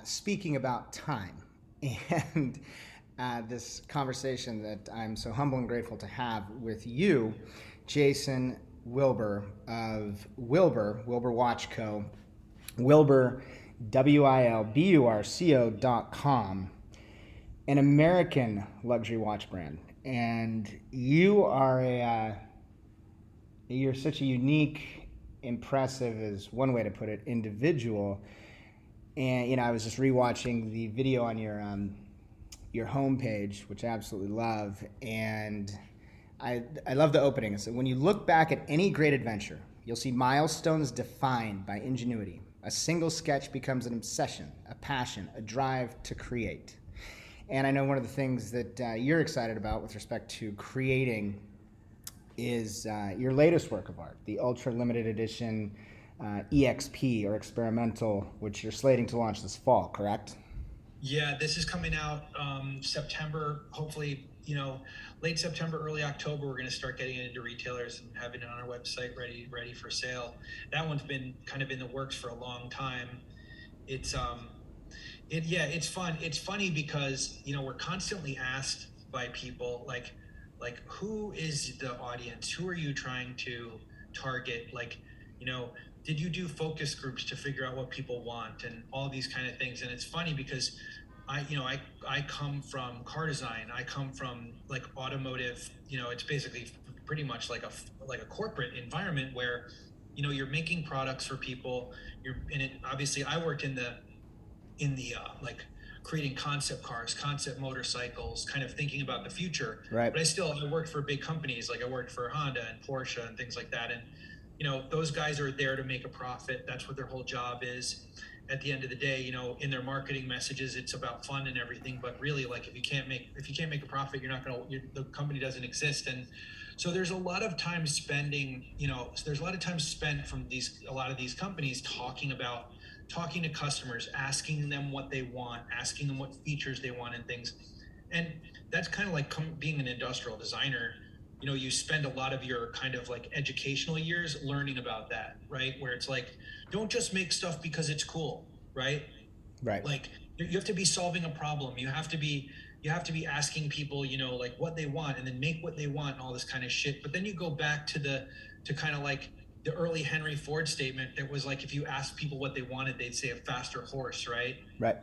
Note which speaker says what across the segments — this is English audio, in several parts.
Speaker 1: speaking about time and this conversation that I'm so humble and grateful to have with you, Jason Wilbur of Wilbur Watch Co. Wilbur, WILBURCO.com, an American luxury watch brand. And you are you're such a unique, impressive is one way to put it, individual. And I was just rewatching the video on your homepage, which I absolutely love, and I love the opening. So when you look back at any great adventure, you'll see milestones defined by ingenuity. A single sketch becomes an obsession, a passion, a drive to create. And I know one of the things that you're excited about with respect to creating is your latest work of art, the ultra limited edition EXP or experimental, which you're slating to launch this fall, correct?
Speaker 2: Yeah, this is coming out September, hopefully, late September, early October. We're going to start getting it into retailers and having it on our website ready for sale. That one's been kind of in the works for a long time. It's it's fun. It's funny because we're constantly asked by people like who is the audience? Who are you trying to target? Did you do focus groups to figure out what people want and all these kind of things? And it's funny because I come from car design. I come from like automotive. It's basically pretty much like a corporate environment where you're making products for people. You're in it. Obviously, I worked in the like creating concept cars, concept motorcycles, kind of thinking about the future.
Speaker 1: Right.
Speaker 2: But I worked for big companies. Like I worked for Honda and Porsche and things like that. And those guys are there to make a profit. That's what their whole job is. At the end of the day, in their marketing messages, it's about fun and everything. But really, like if you can't make a profit, the company doesn't exist. And so there's a lot of time spending. There's a lot of time spent from a lot of these companies talking to customers, asking them what they want, asking them what features they want and things. And that's kind of like being an industrial designer. You spend a lot of your kind of like educational years learning about that, right? Where it's like, don't just make stuff because it's cool, right?
Speaker 1: Right.
Speaker 2: Like you have to be solving a problem. You have to be asking people, like what they want and then make what they want and all this kind of shit. But then you go back to kind of like the early Henry Ford statement that was like, if you asked people what they wanted, they'd say a faster horse, right?
Speaker 1: Right.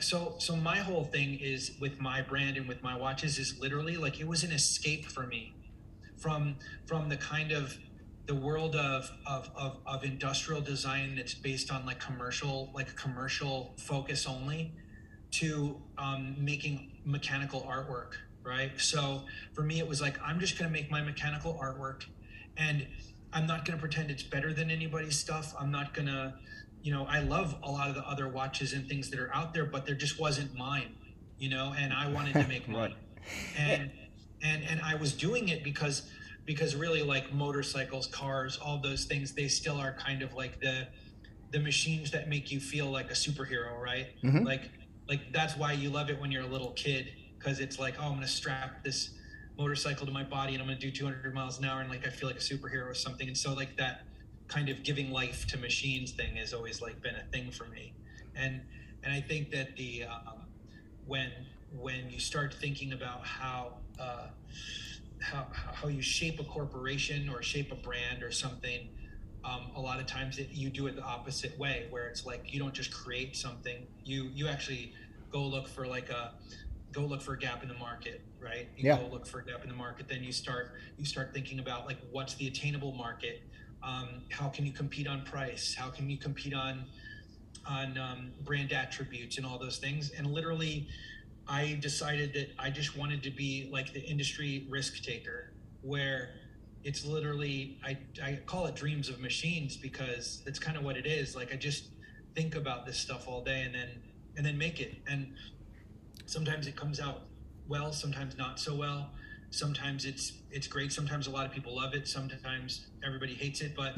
Speaker 2: So my whole thing is with my brand and with my watches is literally like it was an escape for me from the kind of the world of industrial design that's based on commercial focus only to making mechanical artwork, right? So for me, it was like, I'm just going to make my mechanical artwork and I'm not going to pretend it's better than anybody's stuff. I'm not going to, I love a lot of the other watches and things that are out there, but there just wasn't mine, and I wanted to make mine. And I was doing it because really like motorcycles, cars, all those things, they still are kind of like the machines that make you feel like a superhero, right?
Speaker 1: Mm-hmm.
Speaker 2: Like that's why you love it when you're a little kid, because it's like, oh, I'm going to strap this motorcycle to my body and I'm going to do 200 miles an hour and like I feel like a superhero or something. And so like that kind of giving life to machines thing has always like been a thing for me. And I think that the when you start thinking about how you shape a corporation or shape a brand or something, a lot of times you do it the opposite way, where it's like you don't just create something, you actually go look for a gap in the market, right? You go look for a gap in the market, then you start thinking about like what's the attainable market, how can you compete on price, how can you compete on brand attributes and all those things. And literally I decided that I just wanted to be like the industry risk taker, where it's literally I call it dreams of machines, because that's kind of what it is. Like I just think about this stuff all day and then make it. And sometimes it comes out well, sometimes not so well. Sometimes it's great. Sometimes a lot of people love it. Sometimes everybody hates it, but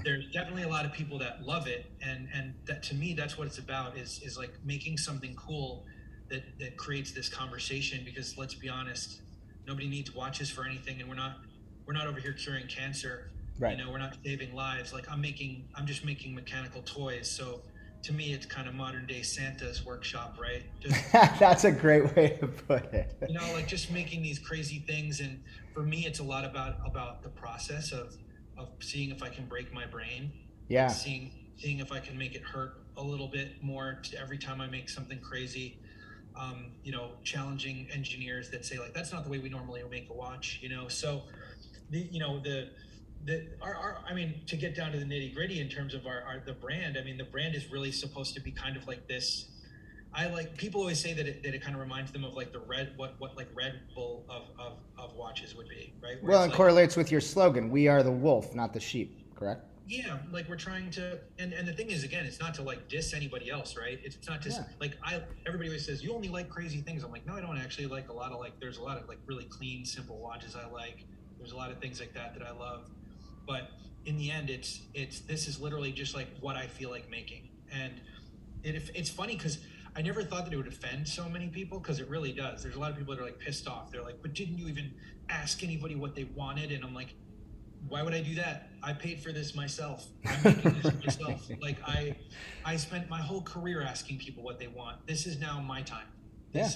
Speaker 2: there's definitely a lot of people that love it. And that, to me, that's what it's about, is like making something cool that creates this conversation. Because let's be honest, nobody needs watches for anything. And we're not over here curing cancer.
Speaker 1: Right.
Speaker 2: We're not saving lives. Like I'm just making mechanical toys. So to me, it's kind of modern day Santa's workshop, right? Just,
Speaker 1: That's a great way to put it.
Speaker 2: like just making these crazy things. And for me, it's a lot about the process of seeing if I can break my brain, like
Speaker 1: Yeah.
Speaker 2: seeing if I can make it hurt a little bit more every time I make something crazy. Challenging engineers that say like that's not the way we normally make a watch. So I mean, to get down to the nitty gritty in terms of the brand. I mean, the brand is really supposed to be kind of like this. I like people always say that it kind of reminds them of like the what like Red Bull of watches would be, right? Where
Speaker 1: Well,
Speaker 2: it's
Speaker 1: it
Speaker 2: like,
Speaker 1: correlates with your slogan. We are the wolf, not the sheep. Correct?
Speaker 2: yeah, like we're trying to, and the thing is, again, it's not to like diss anybody else, right? It's not just
Speaker 1: Yeah.
Speaker 2: like everybody always says you only like crazy things. I'm like, no, I don't actually like a lot of like. There's a lot of like really clean, simple watches I like. There's a lot of things like that I love, but in the end, it's this is literally just like what I feel like making, and it's funny because I never thought that it would offend so many people because it really does. There's a lot of people that are like pissed off. They're like, but didn't you even ask anybody what they wanted? And I'm like, why would I do that? I paid for this myself. I'm making this myself. Like I spent my whole career asking people what they want. This is now my time.
Speaker 1: Yeah.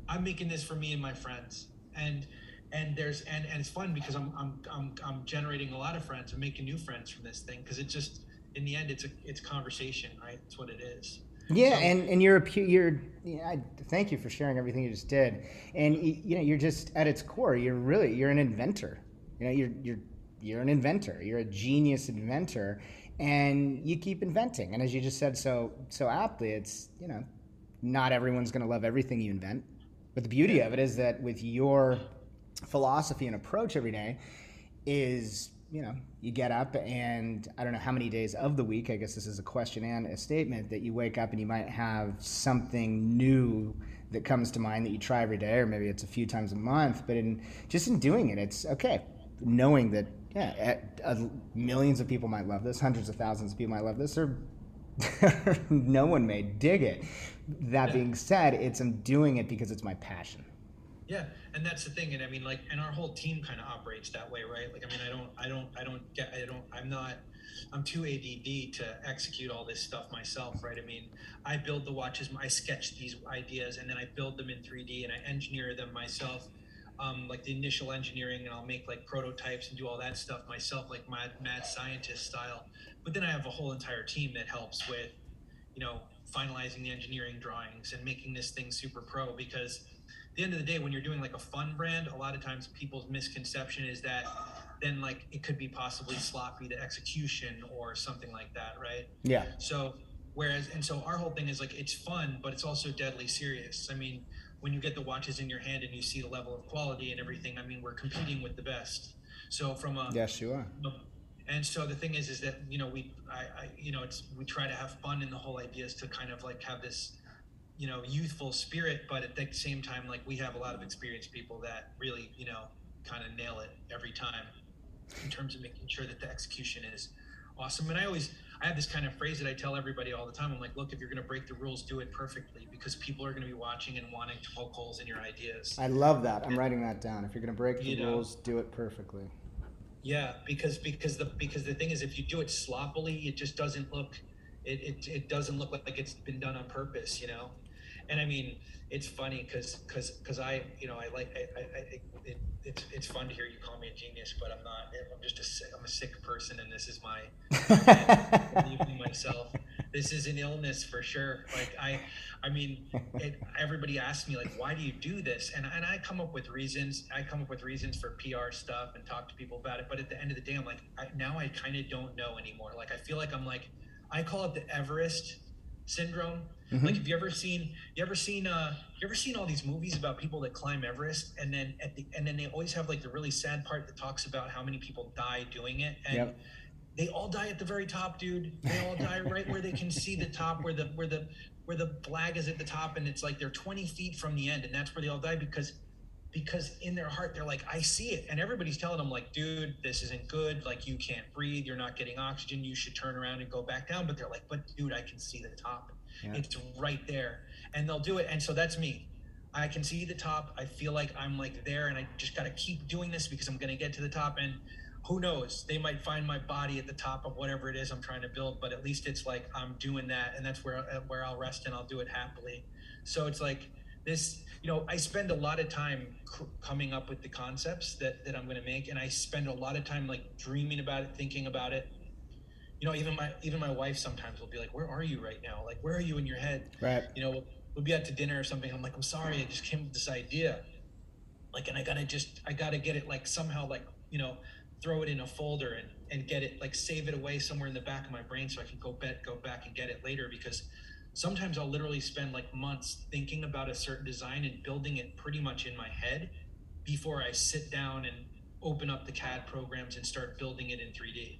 Speaker 2: I'm making this for me and my friends. And it's fun because I'm generating a lot of friends. I'm making new friends from this thing because it just in the end it's conversation, right? It's what it is.
Speaker 1: Yeah,
Speaker 2: So
Speaker 1: and I thank you for sharing everything you just did. And you're just at its core, you're an inventor. You're an inventor. You're a genius inventor, and you keep inventing. And as you just said so aptly, it's not everyone's going to love everything you invent. But the beauty of it is that with your philosophy and approach every day is you get up, and I don't know how many days of the week, I guess this is a question and a statement, that you wake up and you might have something new that comes to mind that you try every day, or maybe it's a few times a month. But in doing it, it's okay, knowing that millions of people might love this, hundreds of thousands of people might love this, or no one may dig it. That being said, I'm doing it because it's my passion.
Speaker 2: yeah, and that's the thing. And I mean, like, and our whole team kind of operates that way, right? Like, I mean, I'm too ADD to execute all this stuff myself, right? I mean, I build the watches, I sketch these ideas, and then I build them in 3D and I engineer them myself. Like the initial engineering, and I'll make like prototypes and do all that stuff myself, like mad scientist style. But then I have a whole entire team that helps with, finalizing the engineering drawings and making this thing super pro. Because at the end of the day, when you're doing like a fun brand, a lot of times people's misconception is that then like it could be possibly sloppy to execution or something like that, right?
Speaker 1: Yeah.
Speaker 2: So so our whole thing is like it's fun, but it's also deadly serious. I mean, when you get the watches in your hand and you see the level of quality and everything, I mean, we're competing with the best. So
Speaker 1: Yes, you are.
Speaker 2: and so the thing is that we try to have fun in the whole idea is to kind of like have this youthful spirit, but at the same time, like we have a lot of experienced people that really kind of nail it every time in terms of making sure that the execution is awesome. And I have this kind of phrase that I tell everybody all the time. I'm like, look, if you're going to break the rules, do it perfectly, because people are going to be watching and wanting to poke holes in your ideas.
Speaker 1: I love that. I'm writing that down. If you're going to break the rules, do it perfectly.
Speaker 2: Yeah, because the thing is, if you do it sloppily, it just doesn't look it doesn't look like it's been done on purpose, And I mean, it's funny because I it's fun to hear you call me a genius, but I'm not. I'm a sick person, and this is my believing myself. This is an illness for sure. Like everybody asks me like, why do you do this? And I come up with reasons. I come up with reasons for PR stuff and talk to people about it. But at the end of the day, I'm like, now I kind of don't know anymore. Like I feel like I call it the Everest syndrome. Mm-hmm. Like, have you ever seen all these movies about people that climb Everest, and then they always have like the really sad part that talks about how many people die doing it, and they all die at the very top, dude. They all die right where they can see the top, where the flag is at the top, and it's like they're 20 feet from the end, and that's where they all die because in their heart they're like, I see it, and everybody's telling them like, dude, this isn't good, like you can't breathe, you're not getting oxygen, you should turn around and go back down. But they're like, but dude, I can see the top. It's right there. And they'll do it. And so that's me. I can see the top. I feel like I'm like there, and I just got to keep doing this because I'm going to get to the top. And who knows? They might find my body at the top of whatever it is I'm trying to build, but at least it's like I'm doing that, and that's where I'll rest and I'll do it happily. So it's like this, I spend a lot of time coming up with the concepts that I'm going to make, and I spend a lot of time like dreaming about it, thinking about it. Even my wife sometimes will be like, "Where are you right now? Like, where are you in your head?"
Speaker 1: Right.
Speaker 2: We'll be out to dinner or something. I'm like, "I'm sorry, I just came with this idea." Like, and I gotta get it like somehow like throw it in a folder and get it like save it away somewhere in the back of my brain so I can go back and get it later, because sometimes I'll literally spend like months thinking about a certain design and building it pretty much in my head before I sit down and open up the CAD programs and start building it in 3D.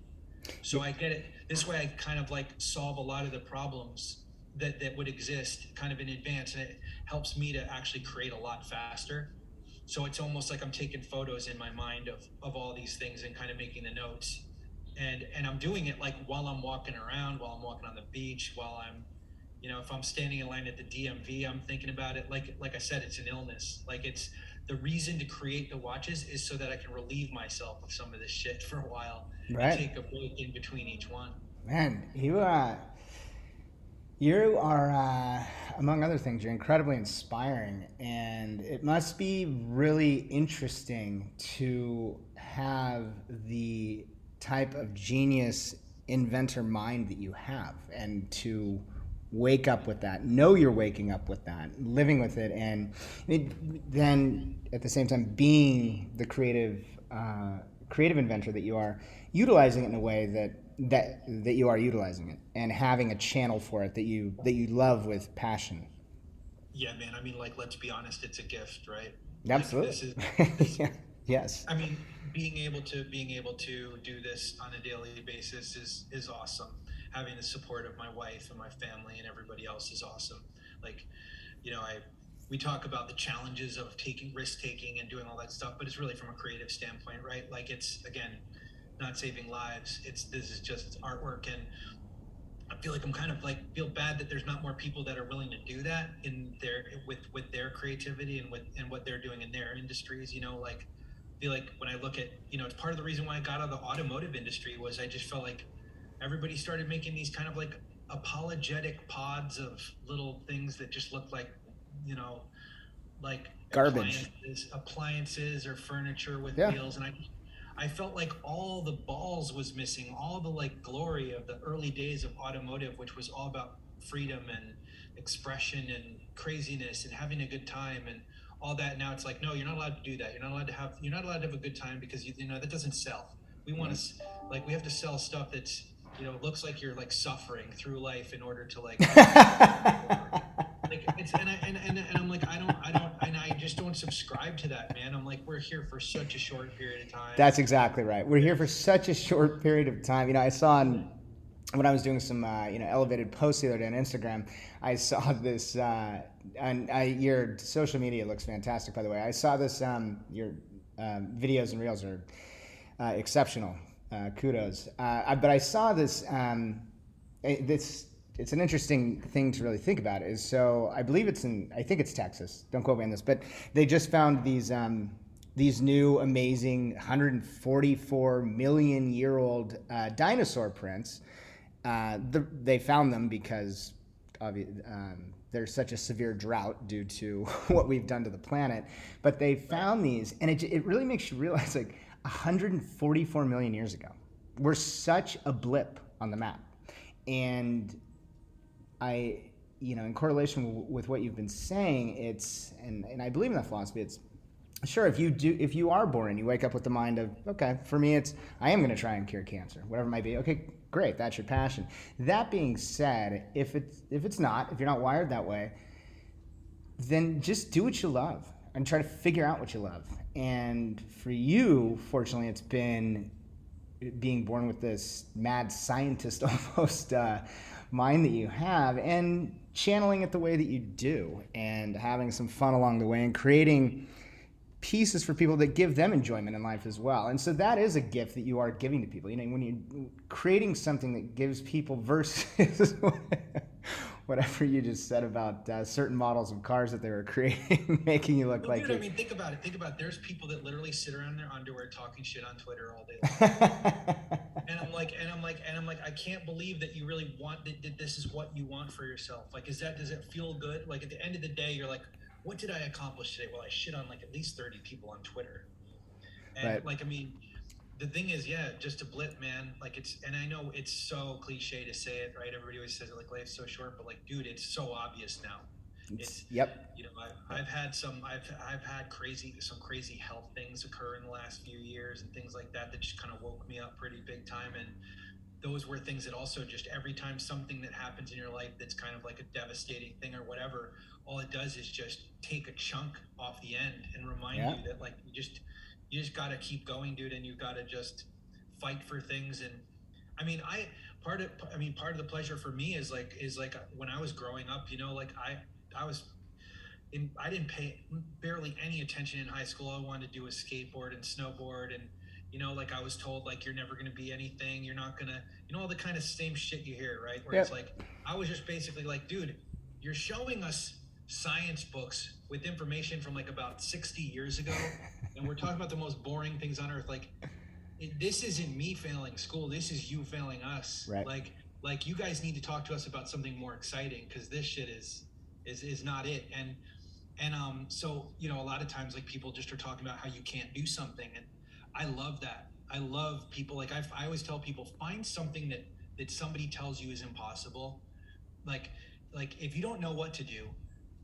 Speaker 2: So I get it this way. I kind of like solve a lot of the problems that would exist kind of in advance, and it helps me to actually create a lot faster. So it's almost like I'm taking photos in my mind of all these things and kind of making the notes. And I'm doing it like while I'm walking around, while I'm walking on the beach, while I'm, if I'm standing in line at the DMV, I'm thinking about it. Like I said, it's an illness. Like, it's the reason to create the watches is so that I can relieve myself of some of this shit for a while,
Speaker 1: right,
Speaker 2: and take a break in between each one.
Speaker 1: Man, you are, among other things, you're incredibly inspiring, and it must be really interesting to have the type of genius inventor mind that you have, and to wake up with that, know you're waking up with that, living with it, and then at the same time being the creative inventor that you are, utilizing it in a way that you are utilizing it, and having a channel for it that you love with passion.
Speaker 2: Yeah, man. I mean, like, let's be honest, it's a gift, right?
Speaker 1: Absolutely.
Speaker 2: Like,
Speaker 1: Yes.
Speaker 2: I mean, being able to do this on a daily basis is awesome. Having the support of my wife and my family and everybody else is awesome. Like, we talk about the challenges of risk taking and doing all that stuff, but it's really from a creative standpoint, right? Like, it's, again, not saving lives. This is just artwork, and I feel like I'm kind of like feel bad that there's not more people that are willing to do that with their creativity and what they're doing in their industries. Like, I feel like when I look at, it's part of the reason why I got out of the automotive industry was I just felt like everybody started making these kind of like apologetic pods of little things that just look like, like
Speaker 1: garbage
Speaker 2: appliances or furniture with wheels, and I felt like all the balls was missing, all the like glory of the early days of automotive, which was all about freedom and expression and craziness and having a good time and all that. Now it's like, no, you're not allowed to do that. You're not allowed to have a good time, because that doesn't sell. We want to we have to sell stuff that's looks like you're like suffering through life in order to like like it's and I'm like I just don't subscribe to that, man. I'm like, we're here for such a short period of time.
Speaker 1: That's exactly right. We're here for such a short period of time. I saw when I was doing some elevated posts the other day on Instagram, I saw this your social media looks fantastic, by the way. I saw this your videos and reels are exceptional. Kudos. But I saw this. It's an interesting thing to really think about. So I believe I think it's Texas. Don't quote me on this, but they just found these new amazing 144 million year old dinosaur prints. They found them because there's such a severe drought due to what we've done to the planet. But they found these, and it really makes you realize, like, 144 million years ago, we're such a blip on the map. And in correlation with what you've been saying, and I believe in that philosophy, it's sure, if you are born and you wake up with the mind of, okay, for me I am going to try and cure cancer, whatever it might be. Okay, great, that's your passion. That being said, if you're not wired that way, then just do what you love and try to figure out what you love. And for you, fortunately, it's been being born with this mad scientist almost mind that you have, and channeling it the way that you do, and having some fun along the way, and creating pieces for people that give them enjoyment in life as well. And so that is a gift that you are giving to people. When you're creating something that gives people versus whatever you just said about certain models of cars that they were creating, making you look
Speaker 2: No,
Speaker 1: like
Speaker 2: dude. I
Speaker 1: you.
Speaker 2: mean, think about it. Think about it. There's people that literally sit around in their underwear talking shit on Twitter all day long. And I'm like, I can't believe that you really want that this is what you want for yourself. Like, does it feel good? Like at the end of the day, you're like, what did I accomplish today? Well, I shit on like at least 30 people on Twitter. And
Speaker 1: Right.
Speaker 2: like, I mean, the thing is, yeah, just a blip, man. Like and I know it's so cliche to say it, right? Everybody always says it, like life's so short, but like, dude, it's so obvious now. It's,
Speaker 1: Yep.
Speaker 2: I've had I've had some crazy health things occur in the last few years and things like that just kind of woke me up pretty big time. And those were things that also just every time something that happens in your life that's kind of like a devastating thing or whatever, all it does is just take a chunk off the end and remind
Speaker 1: Yeah.
Speaker 2: you that like you just got to keep going, dude, and you got to just fight for things. And I mean, part of the pleasure for me is like when I was growing up, like I was I didn't pay barely any attention in high school. All I wanted to do was skateboard and snowboard. And, like I was told, like, you're never going to be anything. You're not going to, all the kind of same shit you hear, right? Where it's
Speaker 1: Yep.
Speaker 2: like, I was just basically like, dude, you're showing us science books with information from like about 60 years ago. And we're talking about the most boring things on earth. Like, this isn't me failing school. This is you failing us.
Speaker 1: Right.
Speaker 2: Like you guys need to talk to us about something more exciting because this shit is not it. So a lot of times like people just are talking about how you can't do something, and I love that. I love people, like I always tell people, find something that somebody tells you is impossible. like like if you don't know what to do,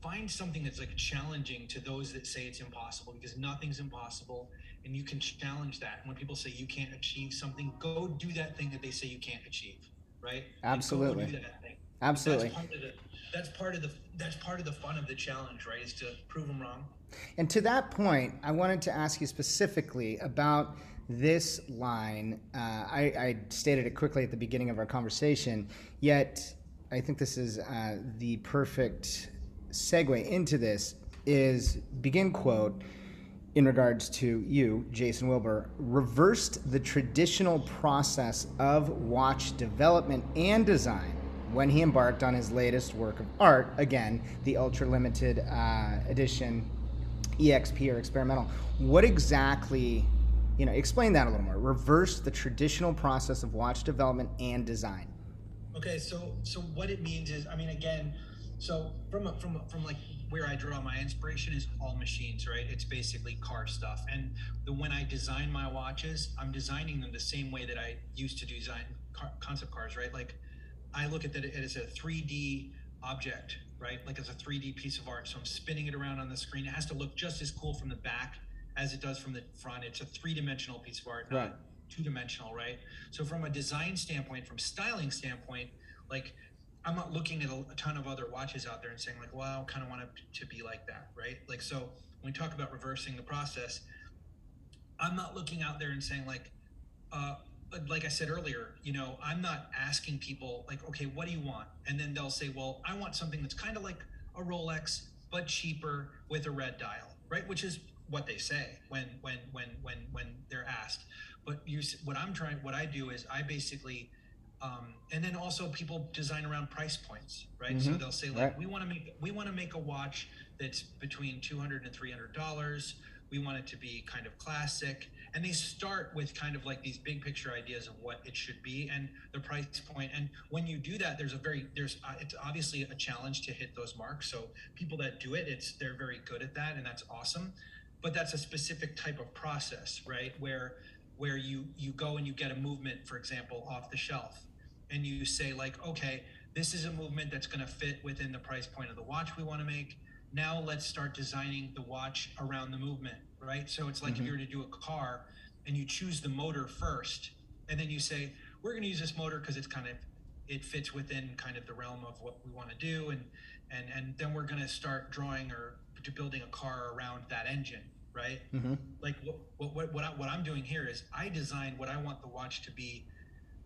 Speaker 2: find something that's like challenging to those that say it's impossible, because nothing's impossible and you can challenge that. And when people say you can't achieve something, go do that thing that they say you can't achieve, right? Like, go
Speaker 1: Absolutely.
Speaker 2: do that thing. That's
Speaker 1: Absolutely.
Speaker 2: part of the that's part of the fun of the challenge, right? Is to prove them wrong.
Speaker 1: And to that point, I wanted to ask you specifically about this line. I stated it quickly at the beginning of our conversation, yet I think this is the perfect segue into this. Is begin quote in regards to you, Jason Wilbur, reversed the traditional process of watch development and design when he embarked on his latest work of art, again, the ultra limited edition EXP or experimental. What exactly, explain that a little more. Reverse the traditional process of watch development and design.
Speaker 2: Okay, so what it means is, I mean, again, so from like where I draw my inspiration is all machines, right? It's basically car stuff. And when I design my watches, I'm designing them the same way that I used to design concept cars, right? Like I look at that as a 3D object, right? Like it's a 3D piece of art. So I'm spinning it around on the screen. It has to look just as cool from the back as it does from the front. It's a three-dimensional piece of art, not
Speaker 1: Right.
Speaker 2: two-dimensional, right? So from a design standpoint, from styling standpoint, like I'm not looking at a ton of other watches out there and saying like, well, I kind of want it to be like that, right? Like, so when we talk about reversing the process, I'm not looking out there and saying like I said earlier, I'm not asking people like, okay, what do you want? And then they'll say, well, I want something that's kind of like a Rolex, but cheaper with a red dial, right? Which is what they say when they're asked. But what I do is I basically, and then also people design around price points, right?
Speaker 1: Mm-hmm.
Speaker 2: So they'll say like,
Speaker 1: Right.
Speaker 2: we want to make a watch that's between $200 and $300. We want it to be kind of classic. And they start with kind of like these big picture ideas of what it should be and the price point. And when you do that, it's obviously a challenge to hit those marks. So people that do it, they're very good at that, and that's awesome. But that's a specific type of process, right? Where you go and you get a movement, for example, off the shelf, and you say like, okay, this is a movement that's going to fit within the price point of the watch we want to make. Now let's start designing the watch around the movement, right? So it's like if you were to do a car and you choose the motor first, and then you say, we're going to use this motor because it fits within kind of the realm of what we want to do. And then we're going to start drawing or to building a car around that engine, right?
Speaker 1: Mm-hmm.
Speaker 2: Like what I'm doing here is I design what I want the watch to be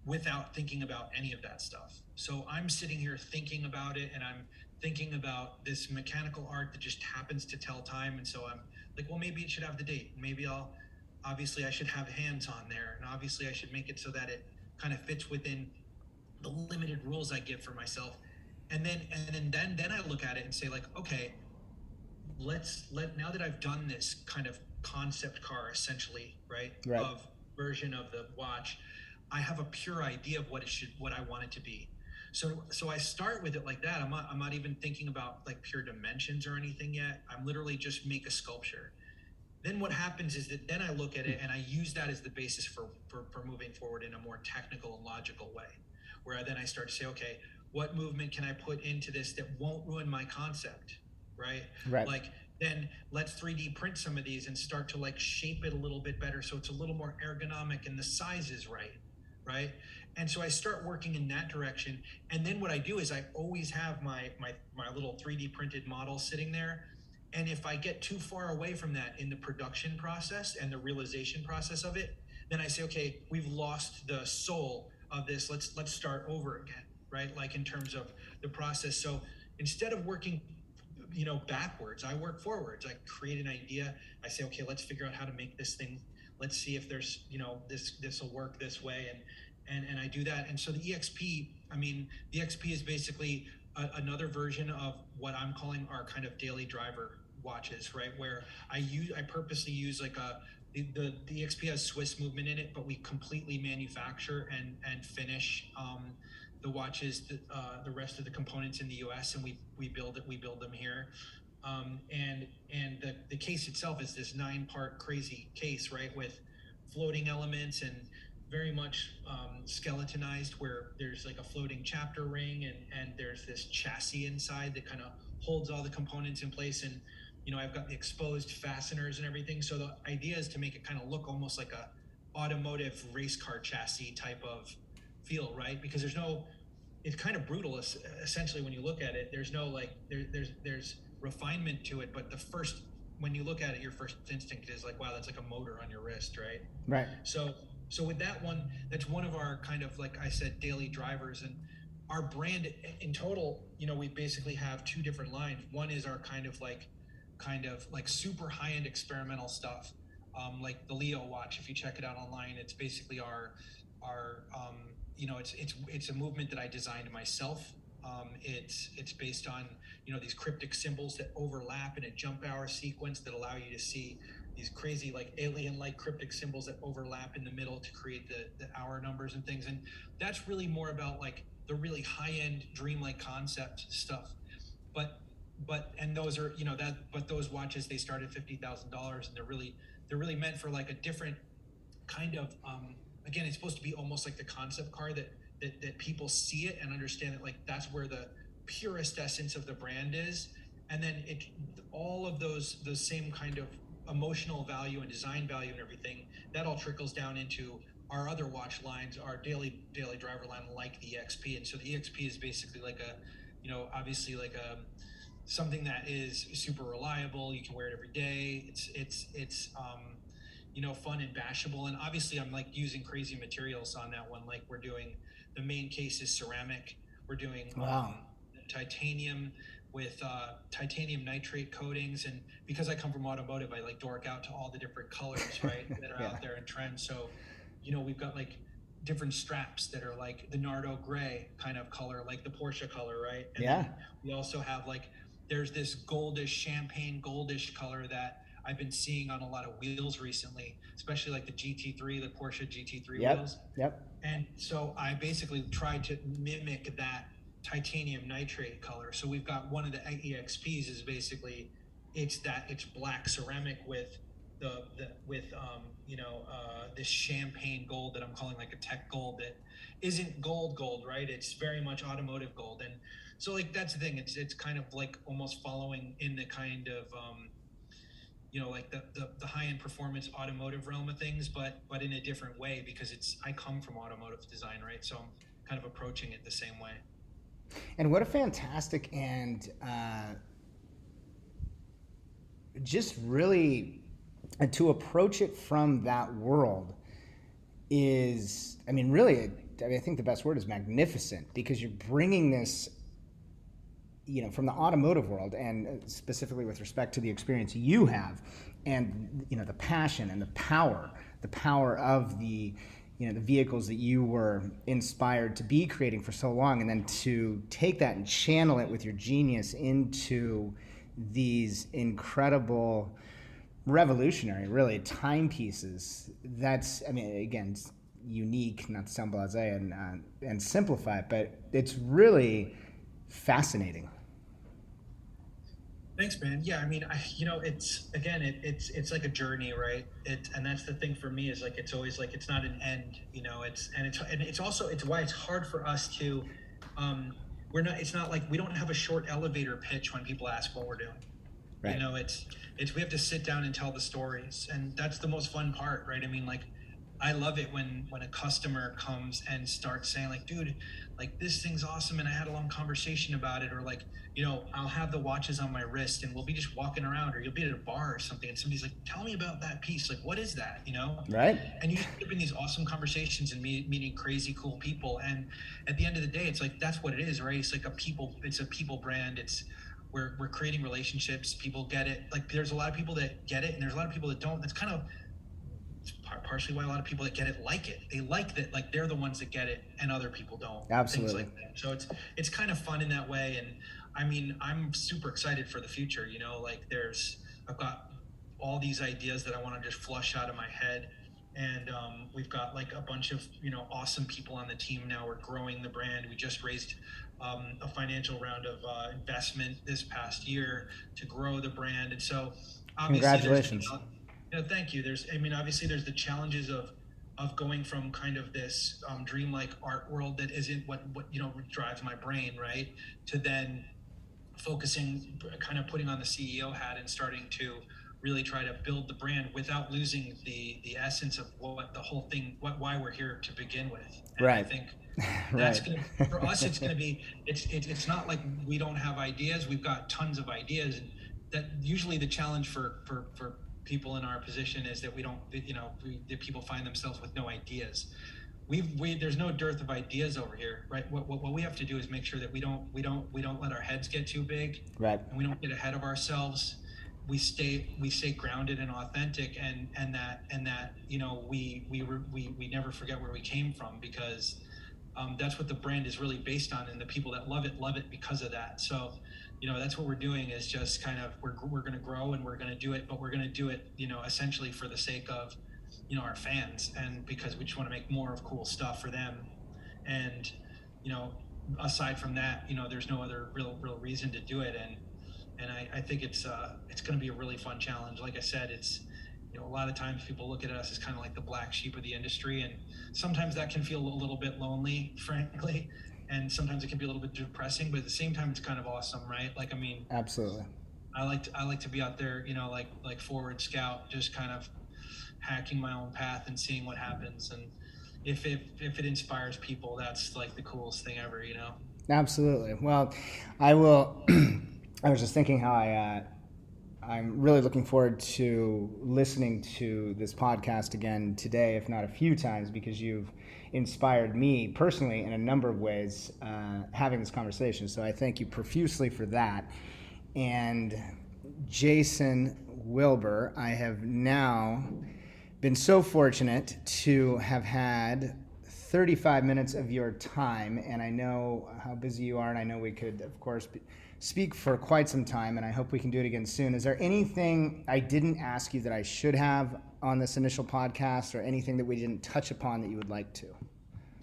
Speaker 2: without thinking about any of that stuff. So I'm sitting here thinking about it, and I'm thinking about this mechanical art that just happens to tell time. And so I'm like, well, maybe it should have the date. Maybe obviously I should have hands on there. And obviously I should make it so that it kind of fits within the limited rules I give for myself. And then I look at it and say like, okay, now that I've done this kind of concept car essentially, right,
Speaker 1: Right.
Speaker 2: of version of the watch, I have a pure idea of what I want it to be. So I start with it like that. I'm not even thinking about like pure dimensions or anything yet. I'm literally just make a sculpture. Then what happens is that then I look at it and I use that as the basis for moving forward in a more technical and logical way, where then I start to say, okay, what movement can I put into this that won't ruin my concept, right?
Speaker 1: Right.
Speaker 2: Like, then let's 3D print some of these and start to like shape it a little bit better so it's a little more ergonomic and the size is right, right? And so I start working in that direction. And then what I do is I always have my little 3D printed model sitting there. And if I get too far away from that in the production process and the realization process of it, then I say, okay, we've lost the soul of this. Let's start over again, right? Like in terms of the process. So instead of working, backwards, I work forwards. I create an idea. I say, okay, let's figure out how to make this thing. Let's see if there's, this will work this way, and I do that. And so the EXP, I mean, the EXP is basically another version of what I'm calling our kind of daily driver watches, right? Where I purposely use like the EXP has Swiss movement in it, but we completely manufacture and finish the watches, the rest of the components in the U.S. and we build them here. And the case itself is this 9-part crazy case, right, with floating elements and very much skeletonized, where there's like a floating chapter ring and there's this chassis inside that kind of holds all the components in place. And I've got the exposed fasteners and everything. So the idea is to make it kind of look almost like a automotive race car chassis type of feel, right? Because it's kind of brutal essentially when you look at it. There's no like there's refinement to it, but when you look at it, your first instinct is like, wow, that's like a motor on your wrist, right?
Speaker 1: Right.
Speaker 2: So with that one, that's one of our kind of, like I said, daily drivers. And our brand in total, we basically have 2 different lines. One is our kind of like super high-end experimental stuff, like the Leo watch. If you check it out online, it's basically our it's a movement that I designed myself. It's based on these cryptic symbols that overlap in a jump hour sequence that allow you to see these crazy like alien-like cryptic symbols that overlap in the middle to create the hour numbers and things. And that's really more about like the really high-end dreamlike concept stuff. And those are but those watches, they start at $50,000, and they're really meant for like a different kind of again, it's supposed to be almost like the concept car that people see it and understand that like that's where the purest essence of the brand is. And then all of those same kind of emotional value and design value and everything, that all trickles down into our other watch lines, our daily driver line, like the EXP. And so the EXP is basically like obviously like something that is super reliable. You can wear it every day. It's fun and bashable. And obviously I'm like using crazy materials on that one. Like we're doing, the main case is ceramic. We're doing titanium with titanium nitrate coatings. And because I come from automotive, I like dork out to all the different colors, right, that are out there in trend. So, we've got like different straps that are like the Nardo gray kind of color, like the Porsche color, right? And then we also have like, there's this champagne goldish color that I've been seeing on a lot of wheels recently, especially like the GT3, the Porsche GT3 wheels.
Speaker 1: Yep.
Speaker 2: And so I basically tried to mimic that titanium nitrate color. So we've got one of the EXPs is basically it's black ceramic with this champagne gold that I'm calling like a tech gold that isn't gold, right? It's very much automotive gold. And so like that's the thing. It's kind of like almost following in the kind of like the high-end performance automotive realm of things, but in a different way, because I come from automotive design, right? So I'm kind of approaching it the same way.
Speaker 1: And what a fantastic and just really to approach it from that world is, I mean, really, I think the best word is magnificent, because you're bringing this, from the automotive world, and specifically with respect to the experience you have, and the passion and the power of the the vehicles that you were inspired to be creating for so long, and then to take that and channel it with your genius into these incredible, revolutionary, really, timepieces. That's, I mean, again, it's unique, not to sound blasé and simplify it, but it's really fascinating.
Speaker 2: Thanks, man. Yeah, I mean, it's again, it's like a journey, right? And that's the thing for me is like it's always like it's not an end, it's also it's why it's hard for us to, we're not. It's not like we don't have a short elevator pitch when people ask what we're doing.
Speaker 1: Right.
Speaker 2: It's we have to sit down and tell the stories, and that's the most fun part, right? I mean, like, I love it when a customer comes and starts saying like, dude, like this thing's awesome and I had a long conversation about it, or like, I'll have the watches on my wrist and we'll be just walking around, or you'll be at a bar or something and somebody's like, tell me about that piece, like what is that,
Speaker 1: Right.
Speaker 2: And you just end up in these awesome conversations and meeting crazy cool people, and at the end of the day it's like that's what it is, right? It's like it's a people brand. It's we're creating relationships. People get it. Like there's a lot of people that get it and there's a lot of people that don't. That's kind of partially why a lot of people that get it like it. They like that, like they're the ones that get it and other people don't.
Speaker 1: Absolutely.
Speaker 2: Things like that. So it's kind of fun in that way. And I mean, I'm super excited for the future. Like I've got all these ideas that I want to just flush out of my head. And we've got like a bunch of, awesome people on the team now. We're growing the brand. We just raised a financial round of investment this past year to grow the brand. And so obviously,
Speaker 1: congratulations.
Speaker 2: Thank you. Obviously there's the challenges of going from kind of this dreamlike art world that isn't what drives my brain, right? To then focusing, kind of putting on the CEO hat and starting to really try to build the brand without losing the essence of what the whole thing, why we're here to begin with. And
Speaker 1: right.
Speaker 2: I think that's right. For us, it's going to be, it's not like we don't have ideas. We've got tons of ideas. And that usually the challenge for people in our position is that we don't, that people find themselves with no ideas. There's no dearth of ideas over here, right? What we have to do is make sure that we don't let our heads get too big,
Speaker 1: right?
Speaker 2: And we don't get ahead of ourselves. We stay grounded and authentic, and that we never forget where we came from, because that's what the brand is really based on, and the people that love it because of that. So that's what we're doing, is just kind of we're going to grow and we're going to do it, but we're going to do it essentially for the sake of our fans, and because we just want to make more of cool stuff for them. And aside from that, there's no other real reason to do it. And I think it's going to be a really fun challenge. Like I said, it's a lot of times people look at us as kind of like the black sheep of the industry, and sometimes that can feel a little bit lonely, frankly, and sometimes it can be a little bit depressing, but at the same time it's kind of awesome, right? Like, I mean,
Speaker 1: absolutely.
Speaker 2: I like to be out there, like forward scout, just kind of hacking my own path and seeing what happens. And if it inspires people, that's like the coolest thing ever,
Speaker 1: Absolutely. Well, I will. I was just thinking how I'm really looking forward to listening to this podcast again today, if not a few times, because you've inspired me personally in a number of ways having this conversation. So I thank you profusely for that. And Jason Wilbur, I have now been so fortunate to have had 35 minutes of your time, and I know how busy you are, and I know we could, of course, speak for quite some time, and I hope we can do it again soon. Is there anything I didn't ask you that I should have on this initial podcast, or anything that we didn't touch upon that you would like to?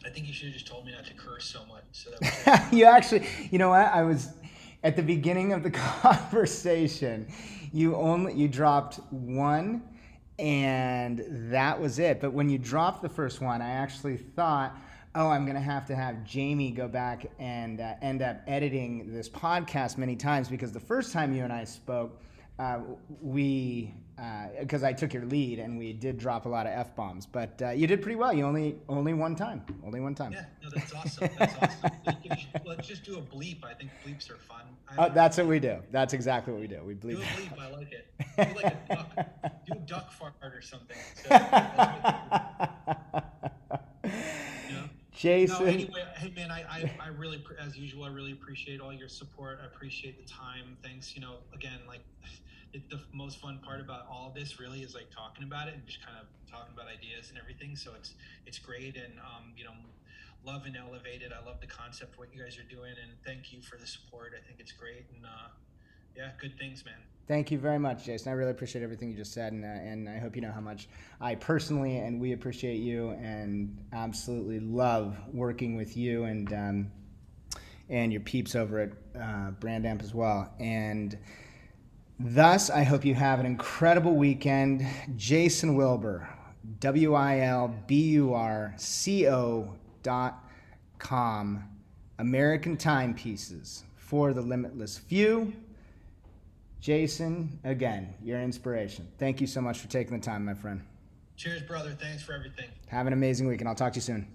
Speaker 2: I think you should have just told me not to curse so much. So
Speaker 1: You actually, you know what? I was at the beginning of the conversation. You dropped one, and that was it. But when you dropped the first one, I actually thought, oh, I'm going to have Jamie go back and end up editing this podcast many times, because the first time you and I spoke, because I took your lead and we did drop a lot of F-bombs, but you did pretty well. You only one time.
Speaker 2: Yeah, no, that's awesome. That's awesome. Let's just do a bleep. I think bleeps are fun.
Speaker 1: That's what we do. That's exactly what we do. We bleep.
Speaker 2: Do a bleep. I like it. Do like a duck. Do a duck fart or something. So,
Speaker 1: Jason.
Speaker 2: Anyway, hey man, I really, as usual, I really appreciate all your support. I appreciate the time. Thanks. Again, like the most fun part about all of this really is like talking about it and just kind of talking about ideas and everything. So it's great, and love and elevated. I love the concept of what you guys are doing, and thank you for the support. I think it's great, and yeah, good things, man.
Speaker 1: Thank you very much, Jason. I really appreciate everything you just said, and I hope you know how much I personally and we appreciate you, and absolutely love working with you and your peeps over at Brand Amp as well. And thus, I hope you have an incredible weekend. Jason Wilbur, WILBURCO.com, American Timepieces for the limitless few. Jason, again, your inspiration. Thank you so much for taking the time, my friend.
Speaker 2: Cheers, brother. Thanks for everything.
Speaker 1: Have an amazing week, and I'll talk to you soon.